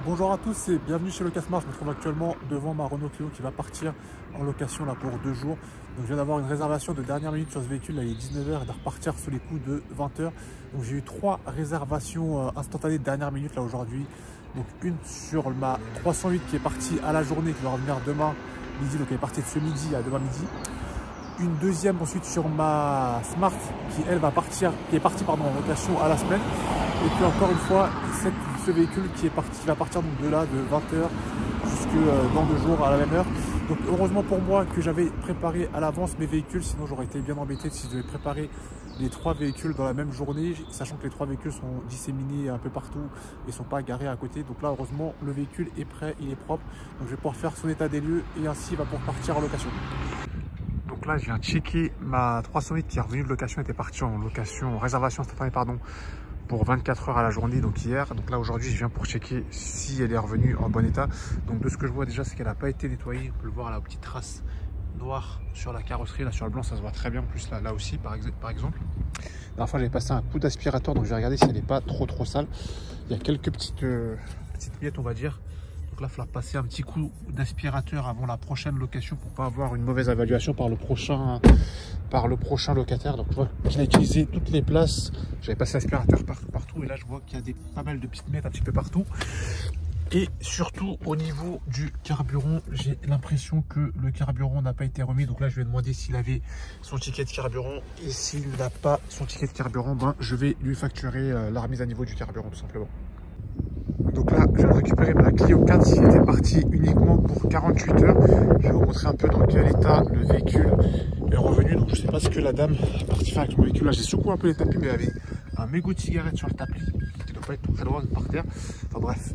Bonjour à tous et bienvenue chez Locasmart. Je me trouve actuellement devant ma Renault Clio qui va partir en location là pour 2 jours. Donc je viens d'avoir une réservation de dernière minute sur ce véhicule, là, il est 19h et de repartir sous les coups de 20h. Donc j'ai eu 3 réservations instantanées de dernière minute là aujourd'hui. Donc une sur ma 308 qui est partie à la journée, qui va revenir demain midi, donc elle est partie de ce midi à demain midi. Une deuxième ensuite sur ma Smart qui elle va partir, qui est partie en location à la semaine. Et puis encore une fois ce véhicule qui va partir donc de là de 20h jusque dans 2 jours à la même heure. Donc heureusement pour moi que j'avais préparé à l'avance mes véhicules, sinon j'aurais été bien embêté si je devais préparer les 3 véhicules dans la même journée, sachant que les 3 véhicules sont disséminés un peu partout et ne sont pas garés à côté. Donc là heureusement le véhicule est prêt, il est propre, donc je vais pouvoir faire son état des lieux et ainsi il va pouvoir partir en location. Donc là je viens de checker ma 308 qui est revenue de location, était partie en location, en réservation instantanée pardon, pour 24 heures à la journée, donc hier. Donc là aujourd'hui je viens pour checker si elle est revenue en bon état. Donc de ce que je vois déjà c'est qu'elle n'a pas été nettoyée, on peut le voir la petite trace noire sur la carrosserie, là sur le blanc ça se voit très bien, en plus là aussi par exemple. La dernière fois j'avais passé un coup d'aspirateur, donc je vais regarder si elle n'est pas trop sale. Il y a quelques petites miettes on va dire. Donc là, il faudra passer un petit coup d'aspirateur avant la prochaine location pour pas avoir une mauvaise évaluation par le prochain locataire. Donc je vois qu'il a utilisé toutes les places. J'avais passé l'aspirateur partout et là je vois qu'il y a pas mal de petites miettes un petit peu partout. Et surtout au niveau du carburant, j'ai l'impression que le carburant n'a pas été remis. Donc là je vais demander s'il avait son ticket de carburant. Et s'il n'a pas son ticket de carburant, ben, je vais lui facturer la remise à niveau du carburant tout simplement. Donc là, je viens de récupérer ma Clio 4 qui était partie uniquement pour 48 heures. Je vais vous montrer un peu dans quel état le véhicule est revenu. Donc je ne sais pas ce que la dame a parti faire avec mon véhicule. Là, j'ai secoué un peu les tapis, mais il y avait un mégot de cigarette sur le tapis qui ne doit pas être très loin par terre. Enfin bref,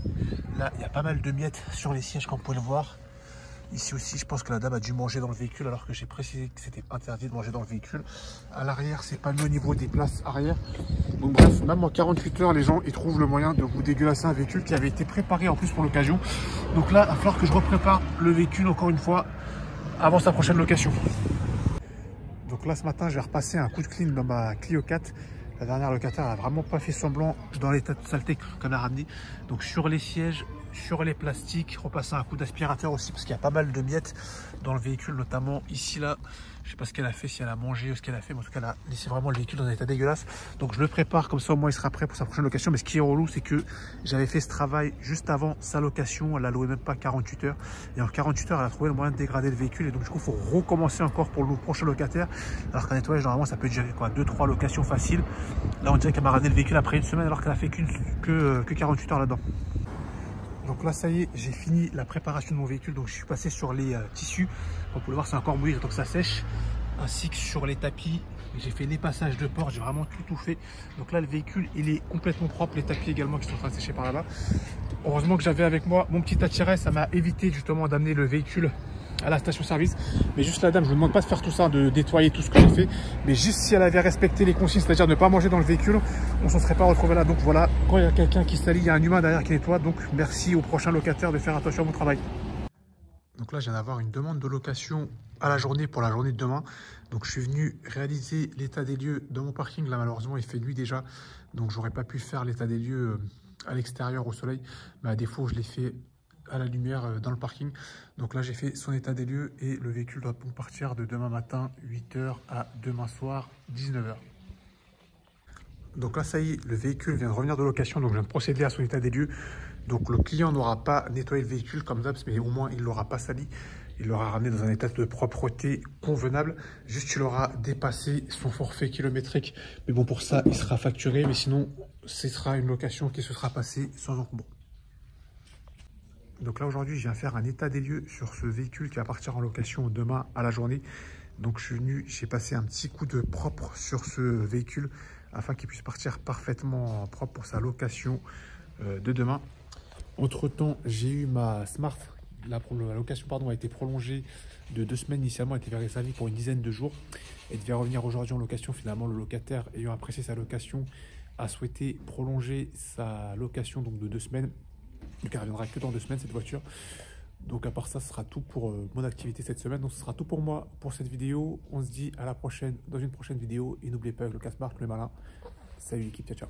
là, il y a pas mal de miettes sur les sièges comme vous pouvez le voir. Ici aussi, je pense que la dame a dû manger dans le véhicule alors que j'ai précisé que c'était interdit de manger dans le véhicule. À l'arrière, c'est pas mieux au niveau des places arrière. Donc bref, même en 48 heures, les gens ils trouvent le moyen de vous dégueulasser un véhicule qui avait été préparé en plus pour l'occasion. Donc là, il va falloir que je reprépare le véhicule encore une fois avant sa prochaine location. Donc là, ce matin, j'ai repassé un coup de clean dans ma Clio 4. La dernière locataire n'a vraiment pas fait semblant dans l'état de saleté qu'on a ramené. Donc sur les sièges, sur les plastiques, repasser un coup d'aspirateur aussi parce qu'il y a pas mal de miettes dans le véhicule, notamment ici là. Je sais pas ce qu'elle a fait, si elle a mangé ou ce qu'elle a fait, mais en tout cas elle a laissé vraiment le véhicule dans un état dégueulasse. Donc je le prépare comme ça au moins il sera prêt pour sa prochaine location. Mais ce qui est relou, c'est que j'avais fait ce travail juste avant sa location. Elle a loué même pas 48 heures. Et en 48 heures, elle a trouvé le moyen de dégrader le véhicule. Et donc du coup, il faut recommencer encore pour le prochain locataire. Alors qu'un nettoyage, normalement, ça peut durer quoi, 2-3 locations faciles. Là, on dirait qu'elle m'a ramené le véhicule après une semaine alors qu'elle a fait que 48 heures là-dedans. Donc là, ça y est, j'ai fini la préparation de mon véhicule. Donc je suis passé sur les tissus. Comme vous pouvez le voir, c'est encore mouillé, donc que ça sèche. Ainsi que sur les tapis. J'ai fait les passages de porte, j'ai vraiment tout fait. Donc là, le véhicule, il est complètement propre. Les tapis également qui sont en train de sécher par là-bas. Heureusement que j'avais avec moi mon petit attirail. Ça m'a évité justement d'amener le véhicule à la station-service. Mais juste la dame, je ne vous demande pas de faire tout ça, de nettoyer tout ce que j'ai fait. Mais juste si elle avait respecté les consignes, c'est-à-dire ne pas manger dans le véhicule, on ne s'en serait pas retrouvé là. Donc voilà, quand il y a quelqu'un qui salit, il y a un humain derrière qui nettoie. Donc merci au prochain locataire de faire attention à mon travail. Donc là, je viens d'avoir une demande de location à la journée pour la journée de demain. Donc je suis venu réaliser l'état des lieux dans mon parking. Là, malheureusement, il fait nuit déjà. Donc j'aurais pas pu faire l'état des lieux à l'extérieur au soleil. Mais à défaut, je l'ai fait à la lumière dans le parking. Donc là, j'ai fait son état des lieux et le véhicule doit donc partir de demain matin 8h à demain soir 19h. Donc là, ça y est, le véhicule vient de revenir de location. Donc je viens de procéder à son état des lieux. Donc le client n'aura pas nettoyé le véhicule comme d'hab, mais au moins il ne l'aura pas sali. Il l'aura ramené dans un état de propreté convenable. Juste, il aura dépassé son forfait kilométrique. Mais bon, pour ça, il sera facturé. Mais sinon, ce sera une location qui se sera passée sans encombre. Donc là, aujourd'hui, je viens faire un état des lieux sur ce véhicule qui va partir en location demain à la journée. Donc je suis venu, j'ai passé un petit coup de propre sur ce véhicule afin qu'il puisse partir parfaitement propre pour sa location de demain. Entre temps, j'ai eu ma Smart. La location a été prolongée de 2 semaines. Initialement, elle était réservée pour une dizaine de jours. Elle devait revenir aujourd'hui en location. Finalement, le locataire, ayant apprécié sa location, a souhaité prolonger sa location donc de 2 semaines. Donc elle reviendra que dans 2 semaines cette voiture. Donc à part ça, ce sera tout pour mon activité cette semaine. Donc ce sera tout pour moi pour cette vidéo. On se dit à la prochaine dans une prochaine vidéo. Et n'oubliez pas, avec Locasmart, le malin. Salut l'équipe, ciao ciao.